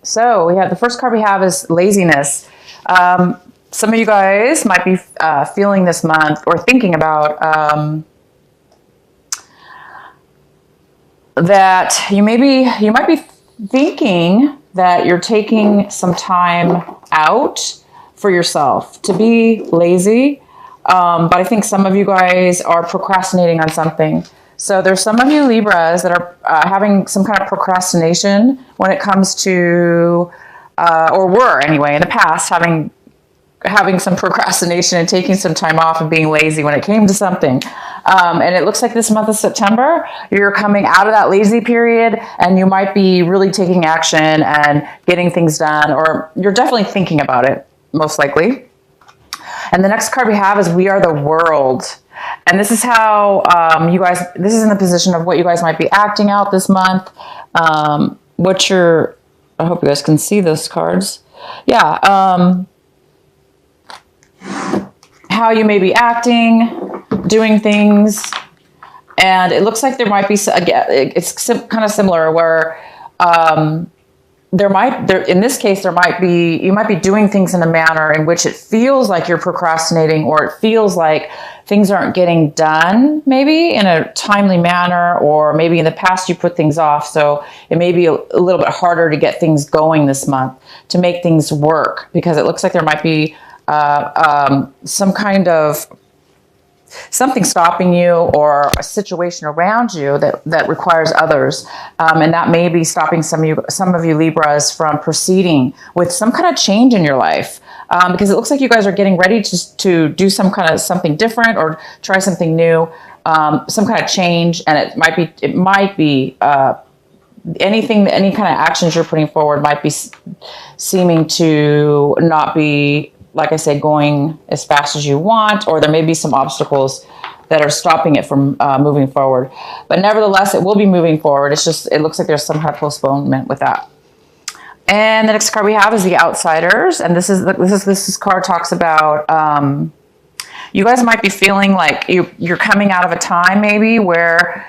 So we have the first card we have is laziness. Some of you guys might be feeling this month or thinking about that you might be thinking that you're taking some time out for yourself to be lazy. But I think some of you guys are procrastinating on something. So there's some of you Libras that are having some kind of procrastination when it comes to, or were anyway in the past, having some procrastination and taking some time off and being lazy when it came to something. And it looks like this month of September, you're coming out of that lazy period and you might be really taking action and getting things done, or you're definitely thinking about it, most likely. And the next card we have is We Are the World. And this is how this is in the position of what you guys might be acting out this month. I hope you guys can see those cards. Yeah. How you may be acting, doing things. And it looks like there might be, it's kind of similar where, in this case, you might be doing things in a manner in which it feels like you're procrastinating, or it feels like things aren't getting done, maybe in a timely manner, or maybe in the past you put things off. So it may be a little bit harder to get things going this month, to make things work, because it looks like there might be some kind of something stopping you, or a situation around you that requires others. And that may be stopping some of you Libras from proceeding with some kind of change in your life. Because it looks like you guys are getting ready to do something different, or try something new, some kind of change. And it might be any kind of actions you're putting forward might be seeming to not be, like I said, going as fast as you want, or there may be some obstacles that are stopping it from moving forward. But nevertheless, it will be moving forward. It looks like there's some kind of postponement with that. And the next card we have is the Outsiders. And this card talks about, you guys might be feeling like you're coming out of a time maybe where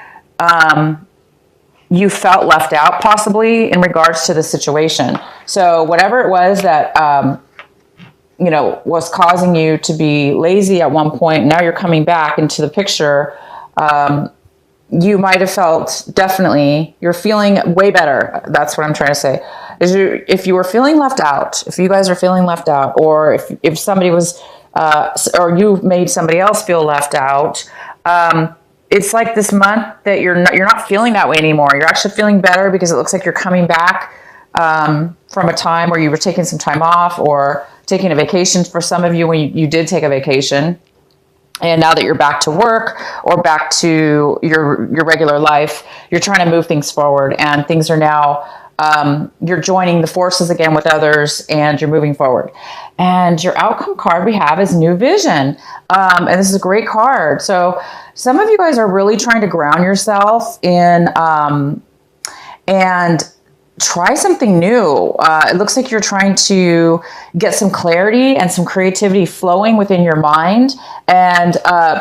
you felt left out, possibly in regards to the situation. So whatever it was that, was causing you to be lazy at one point, now you're coming back into the picture. You might have felt, definitely, you're feeling way better. That's what I'm trying to say. If you were feeling left out, if you guys are feeling left out, or if somebody was, or you made somebody else feel left out, it's like this month that you're not feeling that way anymore. You're actually feeling better, because it looks like you're coming back from a time where you were taking some time off, or taking a vacation for some of you when you did take a vacation. And now that you're back to work, or back to your regular life, you're trying to move things forward, and things are now, you're joining the forces again with others, and you're moving forward. And your outcome card we have is New Vision. And this is a great card. So some of you guys are really trying to ground yourself in, and try something new. It looks like you're trying to get some clarity and some creativity flowing within your mind, and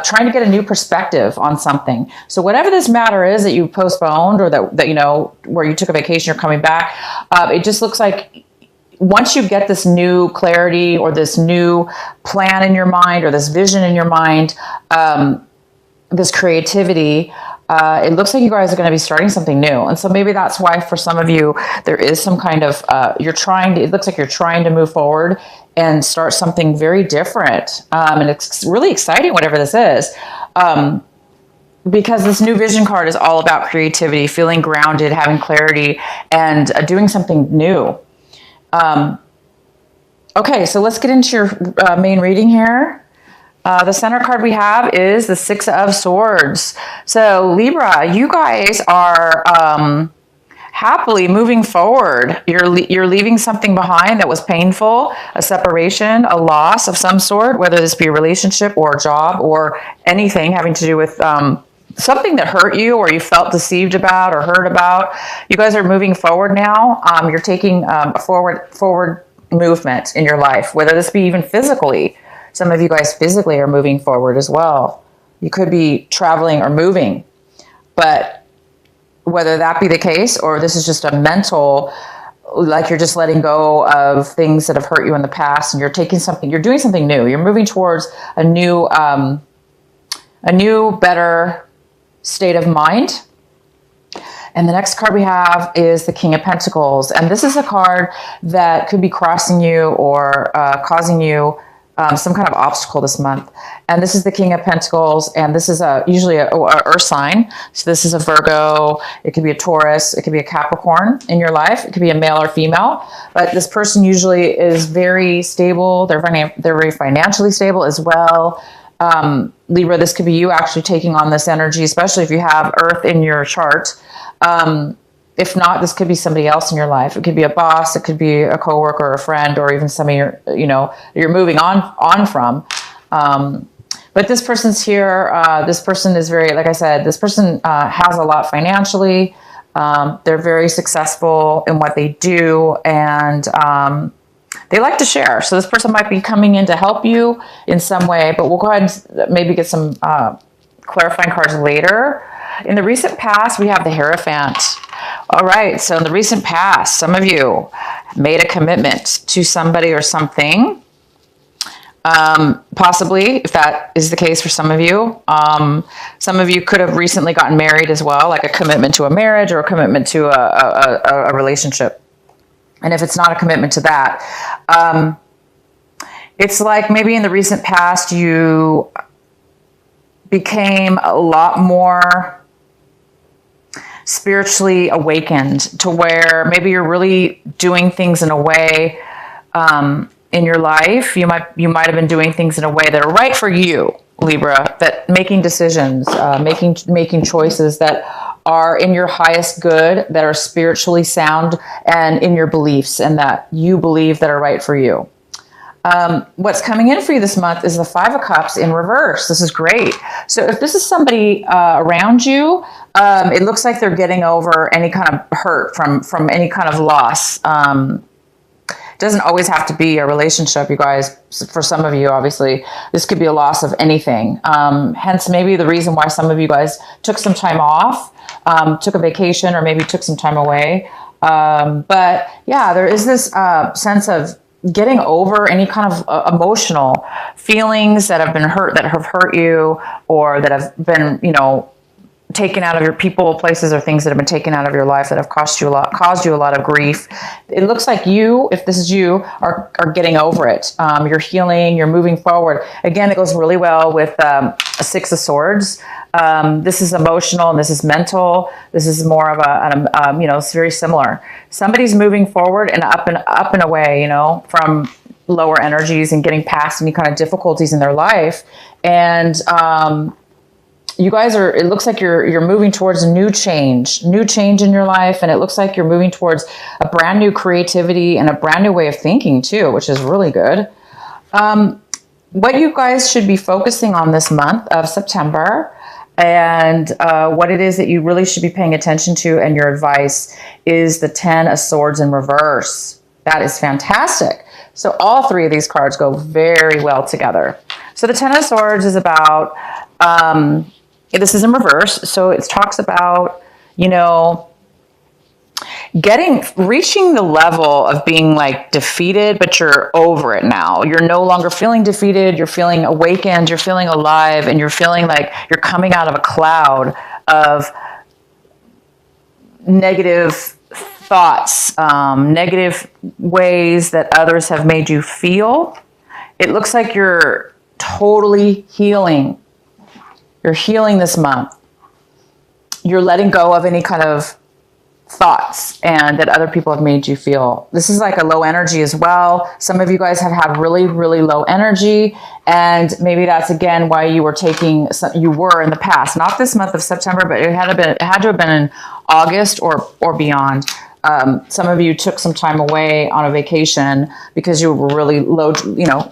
trying to get a new perspective on something. So whatever this matter is that you postponed, or that where you took a vacation, you're coming back, it just looks like once you get this new clarity, or this new plan in your mind, or this vision in your mind, this creativity, it looks like you guys are going to be starting something new. And so maybe that's why for some of you, there is some kind of, it looks like you're trying to move forward and start something very different. And it's really exciting, whatever this is. Because this New Vision card is all about creativity, feeling grounded, having clarity, and doing something new. Okay, so let's get into your main reading here. The center card we have is the Six of Swords. So Libra, you guys are happily moving forward. You're leaving something behind that was painful, a separation, a loss of some sort, whether this be a relationship or a job or anything having to do with something that hurt you, or you felt deceived about or hurt about. You guys are moving forward now. You're taking a forward movement in your life, whether this be even physically. Some of you guys physically are moving forward as well. You could be traveling or moving. But whether that be the case, or this is just a mental like you're just letting go of things that have hurt you in the past, and you're doing something new. You're moving towards a new, better state of mind. And the next card we have is the King of Pentacles. And this is a card that could be crossing you or causing you some kind of obstacle this month. And this is the King of Pentacles, and this is usually a earth sign. So this is a Virgo, it could be a Taurus, it could be a Capricorn in your life, it could be a male or female. But this person usually is very stable, they're very financially stable as well. Libra, this could be you actually taking on this energy, especially if you have earth in your chart. If not, this could be somebody else in your life. It could be a boss, it could be a coworker or a friend, or even somebody you're moving on from. But this person's here. This person is very, like I said, this person has a lot financially. They're very successful in what they do, and they like to share. So this person might be coming in to help you in some way, but we'll go ahead and maybe get some clarifying cards later. In the recent past, we have the Hierophant. All right, so in the recent past, some of you made a commitment to somebody or something. Possibly, if that is the case for some of you. Some of you could have recently gotten married as well, like a commitment to a marriage or a commitment to a relationship. And if it's not a commitment to that, it's like maybe in the recent past you became a lot more spiritually awakened, to where maybe you're really doing things in a way in your life. You might have been doing things in a way that are right for you, Libra, that making decisions, making choices that are in your highest good, that are spiritually sound and in your beliefs, and that you believe that are right for you. What's coming in for you this month is the Five of Cups in reverse. This is great. So if this is somebody around you, it looks like they're getting over any kind of hurt from any kind of loss. It doesn't always have to be a relationship, you guys. For some of you, obviously, this could be a loss of anything. Hence, maybe the reason why some of you guys took some time off, took a vacation, or maybe took some time away. But yeah, there is this sense of getting over any kind of emotional feelings that have been hurt, that have hurt you, or that have been, taken out of your people, places, or things that have been taken out of your life that have caused you a lot of grief. It looks like you, if this is you, are getting over it. You're healing, you're moving forward. Again, it goes really well with a Six of Swords. This is emotional and this is mental. This is more of it's very similar. Somebody's moving forward and up and away, from lower energies and getting past any kind of difficulties in their life. And, you guys it looks like you're moving towards a new change in your life. And it looks like you're moving towards a brand new creativity and a brand new way of thinking too, which is really good. What you guys should be focusing on this month of September, and what it is that you really should be paying attention to, and your advice, is the Ten of Swords in reverse. That is fantastic. So all three of these cards go very well together. So the Ten of Swords is about, this is in reverse. So it talks about, reaching the level of being like defeated, but you're over it now. You're no longer feeling defeated. You're feeling awakened. You're feeling alive, and you're feeling like you're coming out of a cloud of negative thoughts, negative ways that others have made you feel. It looks like you're totally healing. You're healing this month. You're letting go of any kind of thoughts and that other people have made you feel. This is like a low energy as well. Some of you guys have had really, really low energy, and maybe that's again why you were in the past, not this month of September, but it had to have been in August or beyond. Some of you took some time away on a vacation because you were really low,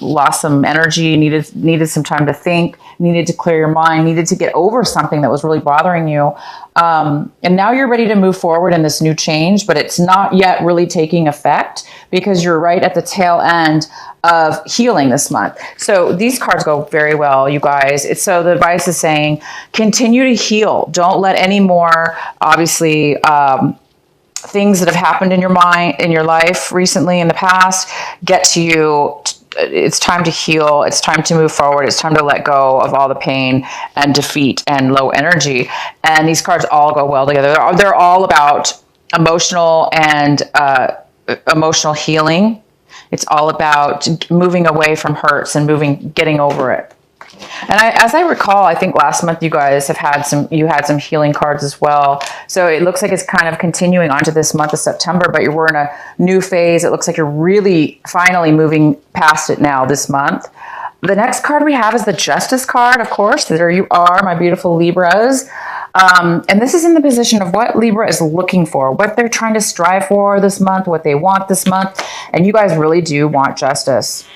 lost some energy, needed some time to think, needed to clear your mind, needed to get over something that was really bothering you. And now you're ready to move forward in this new change, but it's not yet really taking effect because you're right at the tail end of healing this month. So these cards go very well, you guys. So the advice is saying, continue to heal. Don't let any more, obviously, things that have happened in your mind, in your life recently, in the past, get to you. It's time to heal. It's time to move forward. It's time to let go of all the pain and defeat and low energy. And these cards all go well together. They're all about emotional and emotional healing. It's all about moving away from hurts and getting over it. And as I recall, I think last month you guys had some healing cards as well. So it looks like it's kind of continuing on to this month of September, but we're in a new phase. It looks like you're really finally moving past it now this month. The next card we have is the Justice card, of course. There you are, my beautiful Libras. And this is in the position of what Libra is looking for, what they're trying to strive for this month, what they want this month. And you guys really do want justice.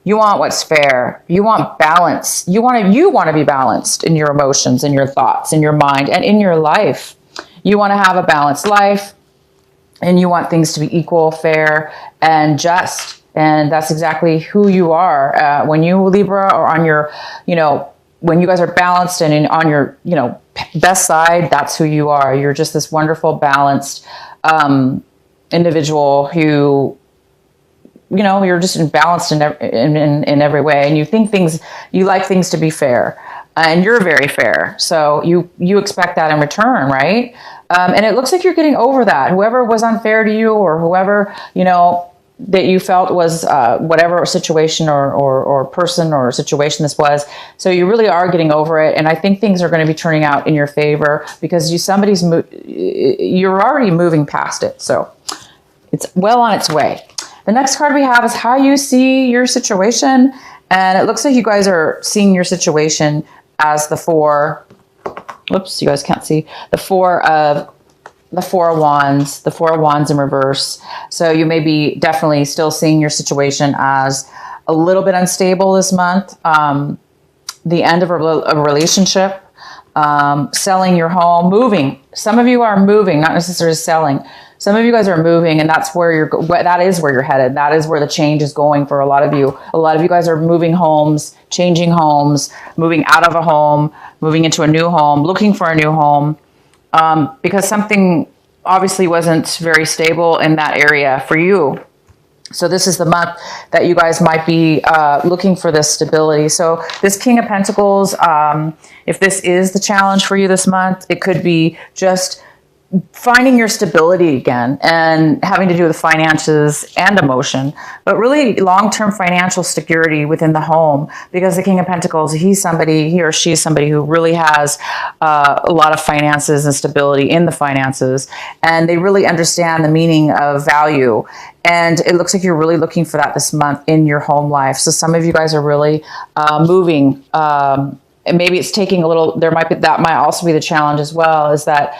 You want what's fair. You want balance. You want to be balanced in your emotions, in your thoughts, in your mind, and in your life. You want to have a balanced life, and you want things to be equal, fair, and just. And that's exactly who you are. When you, Libra, are on your, when you guys are balanced and on your, best side, that's who you are. You're just this wonderful, balanced individual who, you're just balanced in every way, and you like things to be fair, and you're very fair. So you expect that in return, right? And it looks like you're getting over that. Whoever was unfair to you, or whoever, that you felt was whatever situation or person or situation this was. So you really are getting over it. And I think things are going to be turning out in your favor because you're already moving past it. So it's well on its way. The next card we have is how you see your situation. And it looks like you guys are seeing your situation as the four, whoops, you guys can't see, the four of wands in reverse. So you may be definitely still seeing your situation as a little bit unstable this month. The end of a relationship, selling your home, moving. Some of you are moving, not necessarily selling. Some of you guys are moving, and that is where you're headed. That is where the change is going for a lot of you. A lot of you guys are moving homes, changing homes, moving out of a home, moving into a new home, looking for a new home, because something obviously wasn't very stable in that area for you. So this is the month that you guys might be looking for this stability. So this King of Pentacles, if this is the challenge for you this month, it could be just finding your stability again and having to do with finances and emotion, but really long-term financial security within the home, because the King of Pentacles, he or she is somebody who really has a lot of finances and stability in the finances, and they really understand the meaning of value. And it looks like you're really looking for that this month in your home life. So some of you guys are really moving, and maybe it's taking a little, that might also be the challenge as well, is that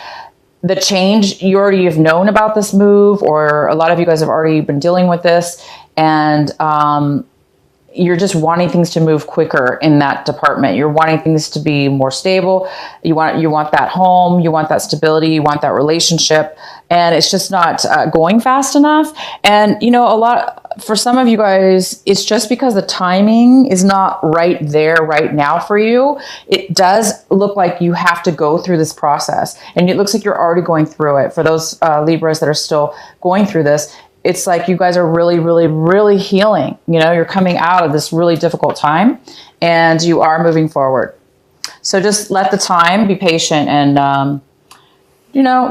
the change, you already have known about this move, or a lot of you guys have already been dealing with this, and you're just wanting things to move quicker in that department. You're wanting things to be more stable. You want that home, you want that stability, you want that relationship, and it's just not going fast enough. And for some of you guys, it's just because the timing is not right there right now for you. It does look like you have to go through this process, and it looks like you're already going through it. For those Libras that are still going through this, it's like you guys are really, really, really healing. You're coming out of this really difficult time, and you are moving forward. So just let the time, be patient, and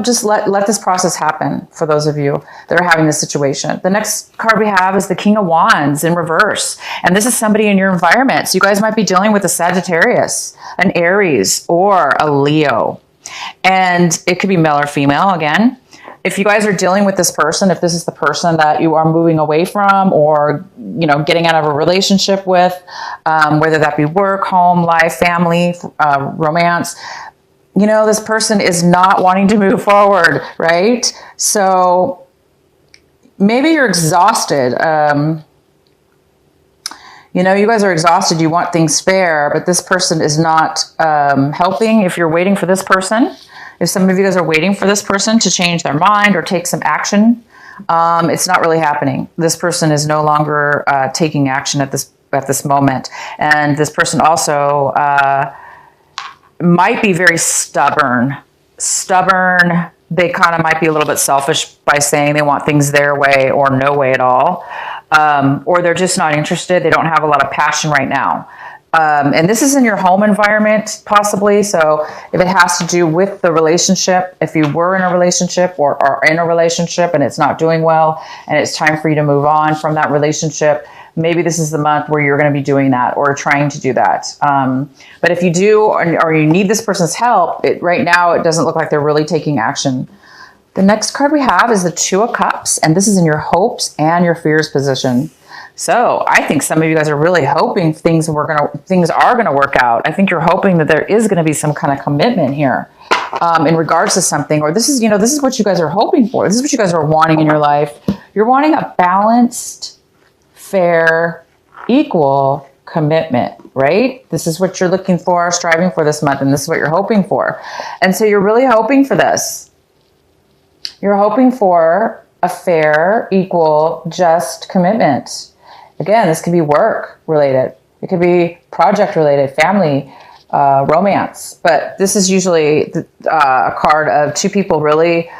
just let this process happen for those of you that are having this situation. The next card we have is the King of Wands in reverse. And this is somebody in your environment. So you guys might be dealing with a Sagittarius, an Aries, or a Leo. And it could be male or female again. If you guys are dealing with this person, if this is the person that you are moving away from, or, getting out of a relationship with, whether that be work, home, life, family, romance, this person is not wanting to move forward, right? So maybe you're exhausted. You guys are exhausted. You want things fair, but this person is not helping. If you're waiting for this person, if some of you guys are waiting for this person to change their mind or take some action, it's not really happening. This person is no longer taking action at this moment. And this person also might be very stubborn, they kind of might be a little bit selfish by saying they want things their way or no way at all. Or they're just not interested. They don't have a lot of passion right now. And this is in your home environment, possibly. So if it has to do with the relationship, if you were in a relationship or are in a relationship and it's not doing well and it's time for you to move on from that relationship, maybe this is the month where you're going to be doing that or trying to do that. But if you do, or you need this person's help, right now it doesn't look like they're really taking action. The next card we have is the Two of Cups, and this is in your hopes and your fears position. So I think some of you guys are really hoping things are going to work out. I think you're hoping that there is going to be some kind of commitment here in regards to something, or this is what you guys are hoping for. This is what you guys are wanting in your life. You're wanting a balanced, fair, equal commitment, right? This is what you're looking for, striving for this month, and this is what you're hoping for. And so you're really hoping for this. You're hoping for a fair, equal, just commitment. Again, this could be work related. It could be project related, family, romance. But this is usually a card of two people really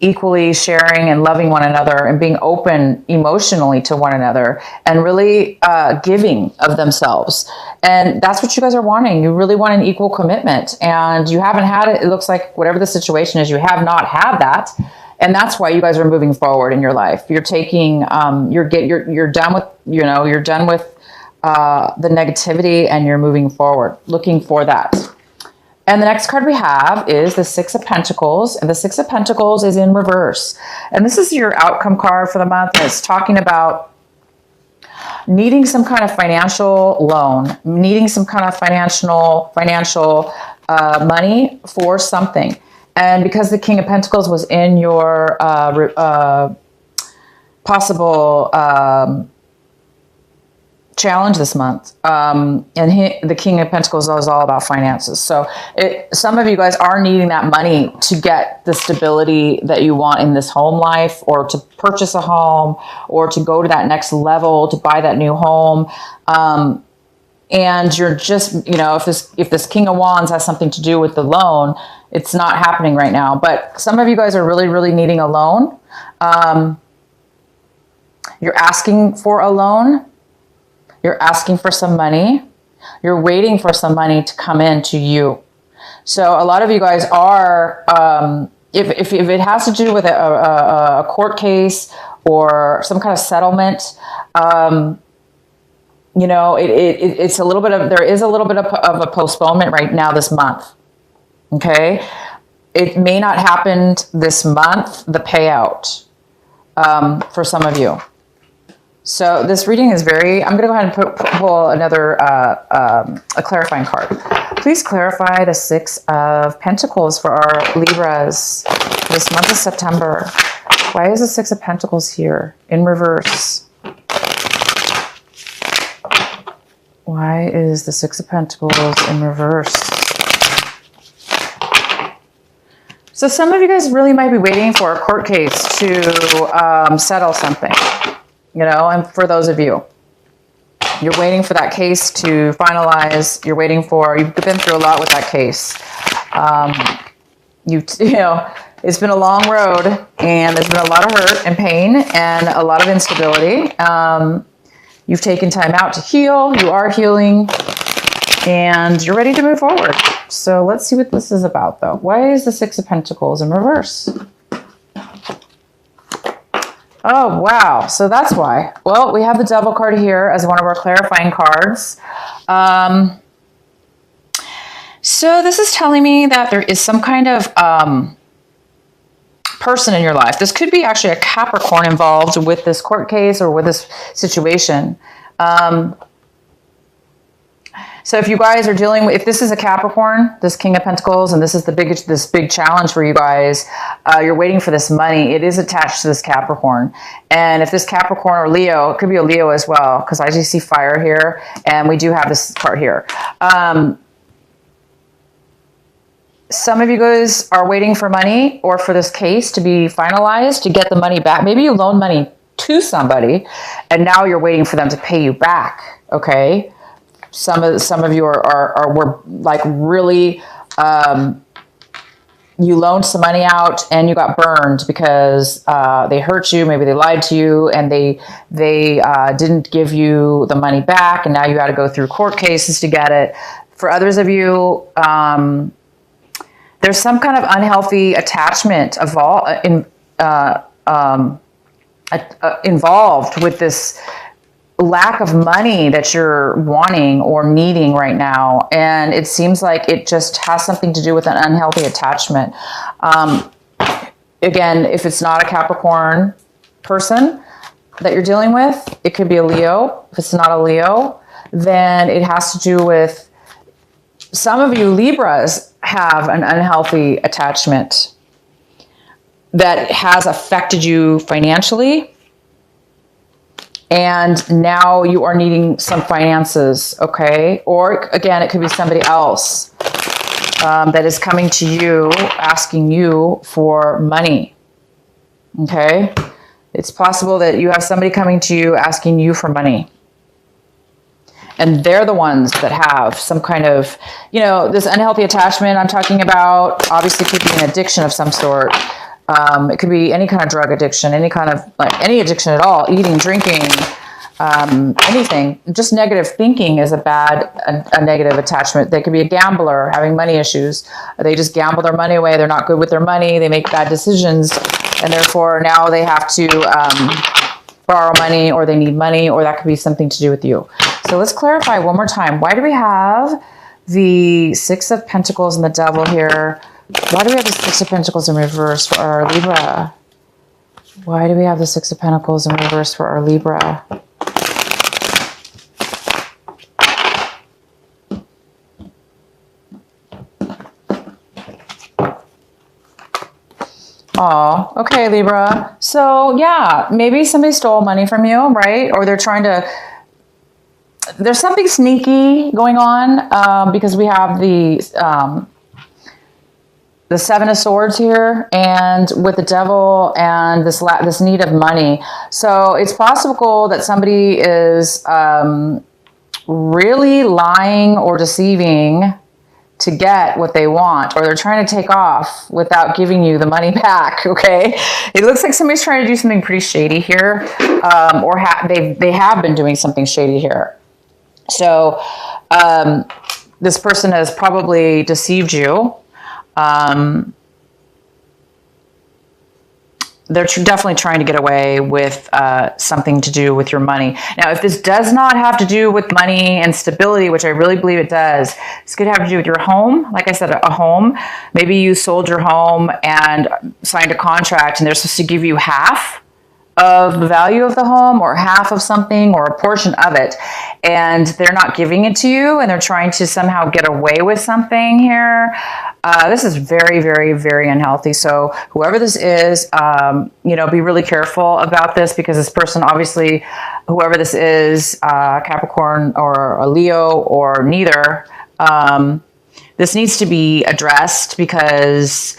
equally sharing and loving one another and being open emotionally to one another and really giving of themselves. And that's what you guys are wanting. You really want an equal commitment, and you haven't had it. It looks like whatever the situation is, you have not had that. And that's why you guys are moving forward in your life. You're taking, you're done with, you're done with the negativity, and you're moving forward, looking for that. And the next card we have is the Six of Pentacles, and the Six of Pentacles is in reverse. And this is your outcome card for the month. And it's talking about needing some kind of financial loan, needing some kind of financial money for something. And because the King of Pentacles was in your possible challenge this month, the King of Pentacles is all about finances. So some of you guys are needing that money to get the stability that you want in this home life, or to purchase a home, or to go to that next level, to buy that new home. And you're just, if this King of Wands has something to do with the loan, it's not happening right now. But some of you guys are really, really needing a loan. You're asking for a loan. You're asking for some money. You're waiting for some money to come in to you. So a lot of you guys are, if it has to do with a court case or some kind of settlement, it's a little bit of, there is a little bit of a postponement right now this month. Okay. It may not happen this month, the payout, for some of you. So this reading is I'm going to go ahead and pull another, a clarifying card. Please clarify the Six of Pentacles for our Libras this month of September. Why is the Six of Pentacles here in reverse? Why is the Six of Pentacles in reverse? So some of you guys really might be waiting for a court case to settle something. And for those of you, you're waiting for that case to finalize. You've been through a lot with that case. It's been a long road, and there's been a lot of hurt and pain and a lot of instability. You've taken time out to heal. You are healing, and you're ready to move forward. So let's see what this is about, though. Why is the Six of Pentacles in reverse? Oh, wow. So that's why. Well, we have the Devil card here as one of our clarifying cards. So this is telling me that there is some kind of person in your life. This could be actually a Capricorn involved with this court case or with this situation. So if you guys are dealing with, if this is a Capricorn, this King of Pentacles, and this is this big challenge for you guys, you're waiting for this money. It is attached to this Capricorn. And if this Capricorn or Leo, it could be a Leo as well, because I just see fire here, and we do have this part here. Some of you guys are waiting for money or for this case to be finalized to get the money back. Maybe you loan money to somebody, and now you're waiting for them to pay you back. Okay. Some of you were like really you loaned some money out and you got burned because they hurt you. Maybe they lied to you and they didn't give you the money back, and now you got to go through court cases to get it. For others of you, there's some kind of unhealthy attachment involved with this lack of money that you're wanting or needing right now. And it seems like it just has something to do with an unhealthy attachment. Again, if it's not a Capricorn person that you're dealing with, it could be a Leo. If it's not a Leo, then it has to do with, some of you Libras have an unhealthy attachment that has affected you financially. And now you are needing some finances, okay? Or again, it could be somebody else that is coming to you, asking you for money, okay? It's possible that you have somebody coming to you asking you for money. And they're the ones that have some kind of, this unhealthy attachment I'm talking about, obviously could be an addiction of some sort. It could be any kind of drug addiction, any kind of, any addiction at all, eating, drinking, anything. Just negative thinking is a negative attachment. They could be a gambler, having money issues. They just gamble their money away. They're not good with their money. They make bad decisions, and therefore now they have to borrow money, or they need money, or that could be something to do with you. So let's clarify one more time. Why do we have the Six of Pentacles and the Devil here? Why do we have the Six of Pentacles in reverse for our Libra? Why do we have the Six of Pentacles in reverse for our Libra? Oh, okay, Libra. So yeah, maybe somebody stole money from you, right? Or they're trying to, there's something sneaky going on because we have the Seven of Swords here, and with the Devil and this need of money. So it's possible that somebody is really lying or deceiving to get what they want, or they're trying to take off without giving you the money back, okay? It looks like somebody's trying to do something pretty shady here, or they have been doing something shady here. So this person has probably deceived you. They're definitely trying to get away with something to do with your money. Now, if this does not have to do with money and stability, which I really believe it does, this could have to do with your home. Like I said, a home. Maybe you sold your home and signed a contract, and they're supposed to give you half of the value of the home, or half of something, or a portion of it, and they're not giving it to you, and they're trying to somehow get away with something here. This is very, very, very unhealthy. So whoever this is, be really careful about this, because this person, obviously, whoever this is, Capricorn or a Leo or neither, this needs to be addressed, because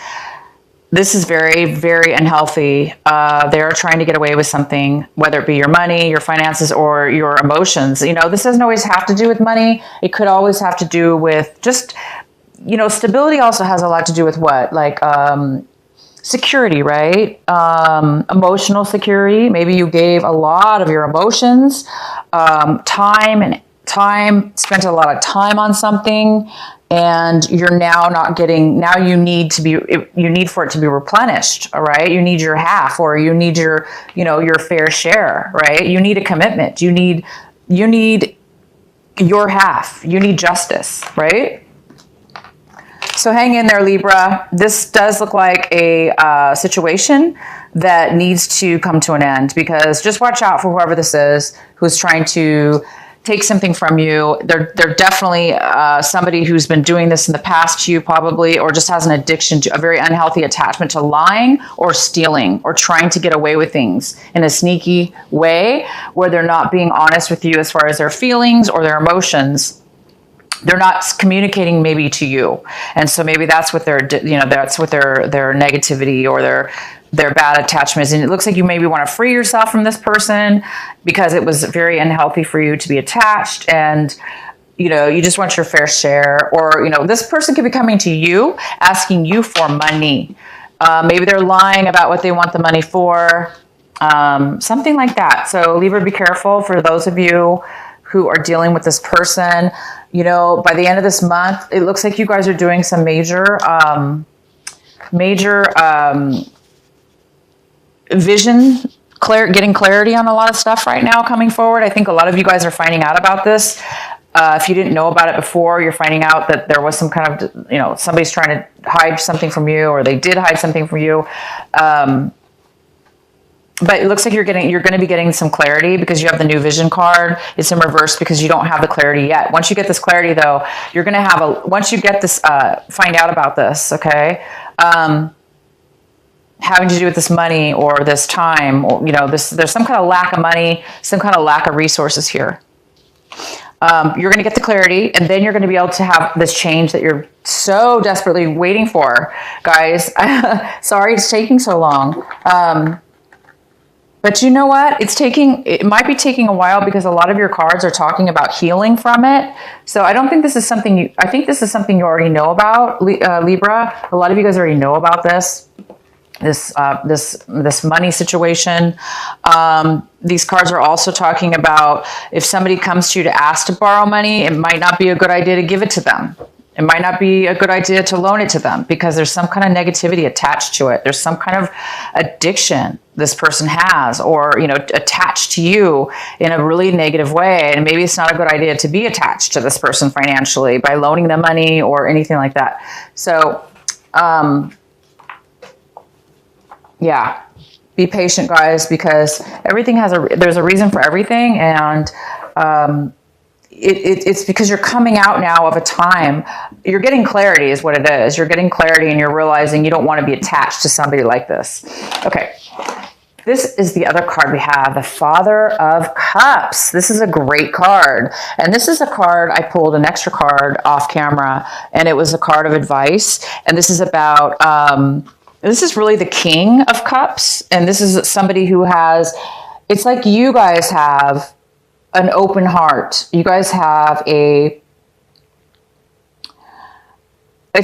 this is very, very unhealthy. They're trying to get away with something, whether it be your money, your finances, or your emotions. This doesn't always have to do with money. It could always have to do with just, stability also has a lot to do with what? Like security, right? Emotional security. Maybe you gave a lot of your emotions, spent a lot of time on something, and you're now not getting, now you need for it to be replenished, all right? You need your half, or you need your fair share, right? You need a commitment. You need your half. You need justice, right? So hang in there, Libra. This does look like a situation that needs to come to an end, because just watch out for whoever this is who's trying to take something from you. They're definitely somebody who's been doing this in the past to you, probably, or just has an addiction to a very unhealthy attachment to lying or stealing or trying to get away with things in a sneaky way, where they're not being honest with you as far as their feelings or their emotions. They're not communicating maybe to you, and so maybe that's what that's what their negativity or their bad attachments. And it looks like you maybe want to free yourself from this person because it was very unhealthy for you to be attached. And you know, you just want your fair share, or, you know, this person could be coming to you, asking you for money. Maybe they're lying about what they want the money for, something like that. So Libra, be careful for those of you who are dealing with this person. You know, by the end of this month, it looks like you guys are doing some major vision, getting clarity on a lot of stuff right now coming forward. I think a lot of you guys are finding out about this. If you didn't know about it before, you're finding out that there was some kind of, you know, somebody's trying to hide something from you, or they did hide something from you. But it looks like you're going to be getting some clarity because you have the new vision card. It's in reverse because you don't have the clarity yet. Once you get this clarity, though, you're going to have once you get this, find out about this, okay? Having to do with this money or this time, or, you know, there's some kind of lack of money, some kind of lack of resources here. You're going to get the clarity, and then you're going to be able to have this change that you're so desperately waiting for, guys. Sorry it's taking so long. But you know what? It might be taking a while because a lot of your cards are talking about healing from it. So I don't think this is something I think this is something you already know about, Libra. A lot of you guys already know about this money situation. These cards are also talking about if somebody comes to you to ask to borrow money, it might not be a good idea to give it to them. It might not be a good idea to loan it to them because there's some kind of negativity attached to it. There's some kind of addiction this person has, or, you know, attached to you in a really negative way. And maybe it's not a good idea to be attached to this person financially by loaning them money or anything like that. So, yeah, be patient, guys, because everything there's a reason for everything. And, it's because you're coming out now of a time, you're getting clarity is what it is. You're getting clarity and you're realizing you don't want to be attached to somebody like this. Okay. This is the other card we have, the Father of Cups. This is a great card. And this is a card, I pulled an extra card off camera, and it was a card of advice. And this is about, this is really the King of Cups. And this is somebody who has, it's like you guys have an open heart. You guys have it's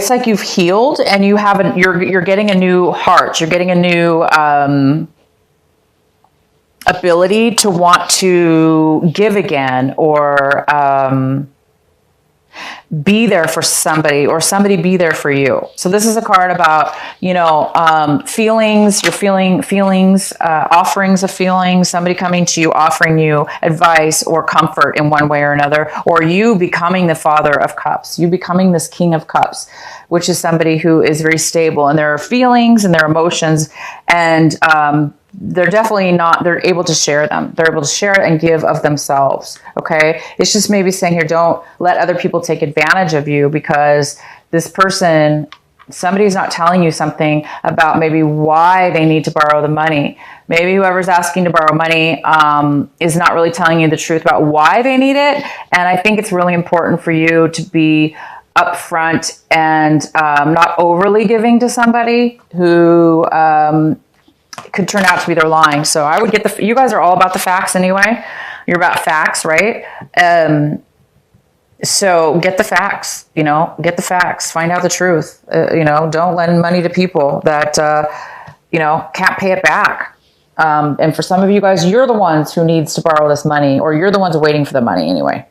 like you've healed and you have you're getting a new heart. You're getting a new ability to want to give again, or be there for somebody, or somebody be there for you. So this is a card about, you know, feelings, you're feeling feelings, offerings of feelings, somebody coming to you, offering you advice or comfort in one way or another, or you becoming the Father of Cups, you becoming this King of Cups, which is somebody who is very stable in their feelings and their emotions. And, they're definitely not, they're able to share them. They're able to share and give of themselves. Okay. It's just maybe saying here, don't let other people take advantage of you because this person, somebody's not telling you something about maybe why they need to borrow the money. Maybe whoever's asking to borrow money is not really telling you the truth about why they need it. And I think it's really important for you to be upfront and not overly giving to somebody who, could turn out to be they're lying. So I would get you guys are all about the facts anyway. You're about facts, right? So get the facts, you know, get the facts, find out the truth. You know, don't lend money to people that, you know, can't pay it back. And for some of you guys, you're the ones who needs to borrow this money, or you're the ones waiting for the money anyway.